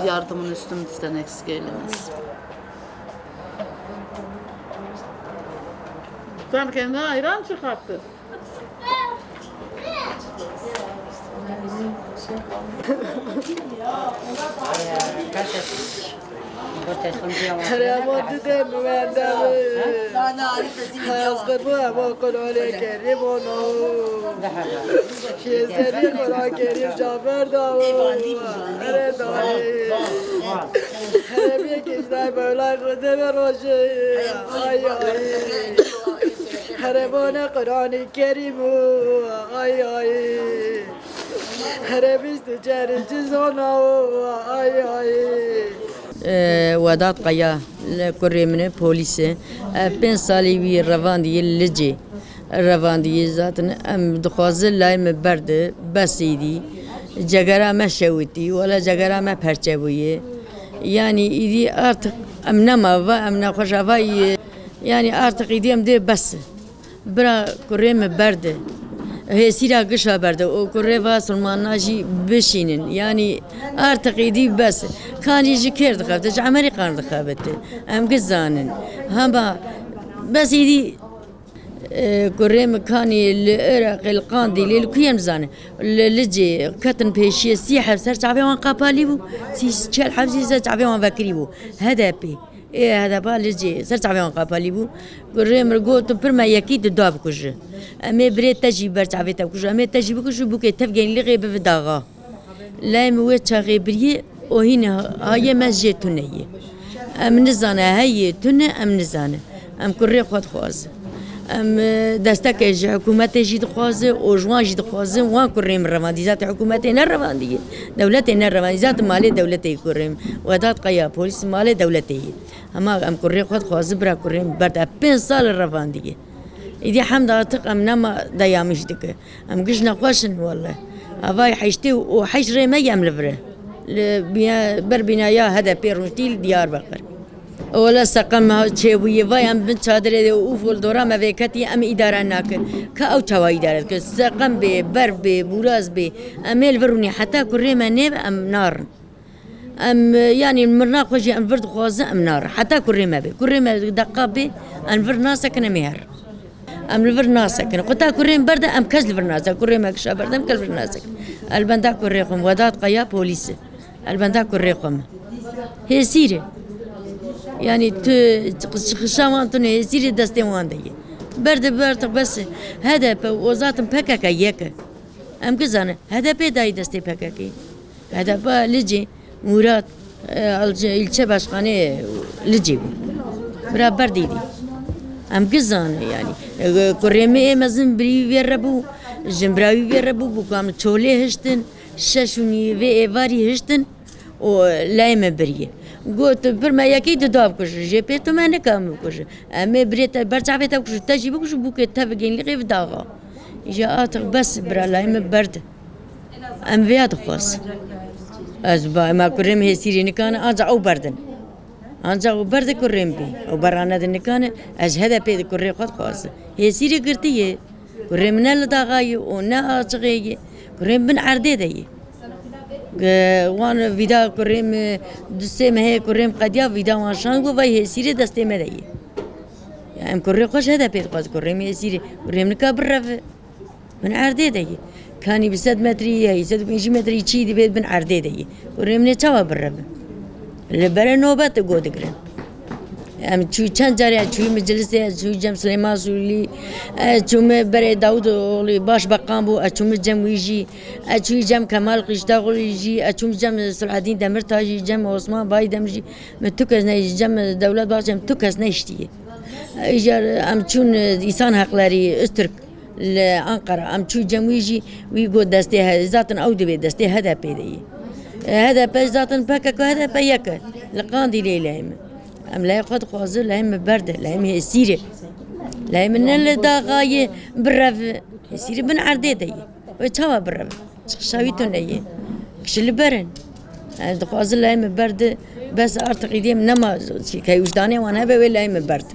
Yardımın üstümüzden eksik eylemez. Sen kendine ayran çıkarttın. Ramadi de müvendalı. Hazgır bu ama Kur'an-ı Kerim onu. Şezeri Kur'an-ı Kerim Cafer davu. Hele dahi. Hele bir kişiler böyle kudeme roşu. Ay ay. Hele bana Kur'an-ı Kerim ay ay. Hele biz ticareti zona ay ay. Vedat Kaya kuremine polisi 5 salı bir ravandiye lici ravandiye zaten em dixwazı layme berdi besidi cegara me şeviti wala cegara me perçebuye yani idi artık em nema ve em nehoşava yani artık idiyem de bes bira kureme berdi Hesira gışa berdi o kureva Sulmanajı beşinin yani artık idi bes kanıcı kerdi kavte Amerikan kavte em gizanın ama bes idi kurem kanı Irak القاندي للكيم زانه لجي كتن بيشي سيحه سر تعبي وان قابالي بو سي تشال حبسي سر تعبي وان بكري بو هذا بي هذا با لجي سر تعبي وان قابالي بو kurem رغوت برما يكيد داب كوج اما بريت تجي بر تعبي تكوج اما تجي بكوج بوكي تفجن لي غيب بداغا لا مو تشغي بري وهنا هي مسجدتني ام نزانه هي تنه ام نزانه ام كري خود خواز ام دستك حكومتي جد خوازه او جوان جد خوازه وان كريم رماديزات حكومتنا الرماديه دولتنا الرماديزات مالي دولتي كريم ودات قيا بوليس مالي دولتي اما ام كري خود خوازه برا كريم برد 5 سال الرماديه ايدي حمد اتق ام نما ديامش دك ام قشنا خوشن والله هواي حيشتي وحشري ما يعمل بره بربنا يا هذا بيرونتيل ديار بقر ولا سقم شيء وياهم بنت شادرة وفول دورا ما فيكتي أم إدارة ناك كأو شوا إدارة كسقم ببر ببراز ب أميل فروني حتى كريمة نب أم نار أم يعني مرنا خوجي أم فرد خوازة أم نار حتى كريمة كريمة دقة ب أم فرد ناسك نمير أم الفرد ناسك قطع كريم برد أم كز الفرد ناسك كريمة كشا برد أم كل فرد ناسك البندا كريقهم ودات قيا بوليس البندا كريقهم هي سيرة yani şamantıны ziri desteğandı. Berdi bas HDP o zaten PKK yek. Am kızanı HDP dahi desteği PKK. HDP lici Murat ilçe başkanı lici. Beraber dedi. Am kızanı yani kuremi emazın biri ver bu jimbravi ver bu kam çole hıştın şaşuni ve evari hıştın o layme biri. قلت برما يكيد دابكش جيبيتو ما نكامكش اما بريت برتعبيت كش تجي بكش بوكي تفقين لي غير داغا جاءت بس برا لايم برد ام فيات خاص ازبا ما كريم هي سيري كان ارجع او بردن ارجع برد كريم بي او برانا دن كان از هذا بيد كريم خاص هي سيري قرتي كريم نال داغاي ونا اصغي كريم بن عردي دي وان ویدا کریم دسته مه کریم قدیا ویدا وان شانگو وای سیری دسته مه دی ام کری خوش هدا پید خواست کریم سیری کریم نکابر رف من عرضه دی کانی 100 متری 150 متری چی دی بید من عرضه دی کریم نه چوا بر رف لبره نوبت گود کریم ام چوی چند جاری چوی مجلسه چوی جم سلیمان سولی چوم بره داود اولی باش بقام بو چوم جم ویجی چوی جم کمال قشتاقلی جی چوم جم صلاح الدین دمرتاجی جم عثمان بای دمجی متوکز نه جم دولت باش جم توکز نشتیه اجار ام چون انسان حقları استرک لأنقرة ام چوی جم ویجی وی گو دسته ذاتن او دبی دسته هدف دی هدف ذاتن پک هدف یک لقاندی لیلایم ام لا يقعد خوازه لا هم برد لا هم سيره لا هم نل داغاي برف سيره بن عردي دي وتوا برف شاويتون دي كشل برن خوازه لا هم برد بس ارتقي دي نما كي وجداني وانا به لا هم برد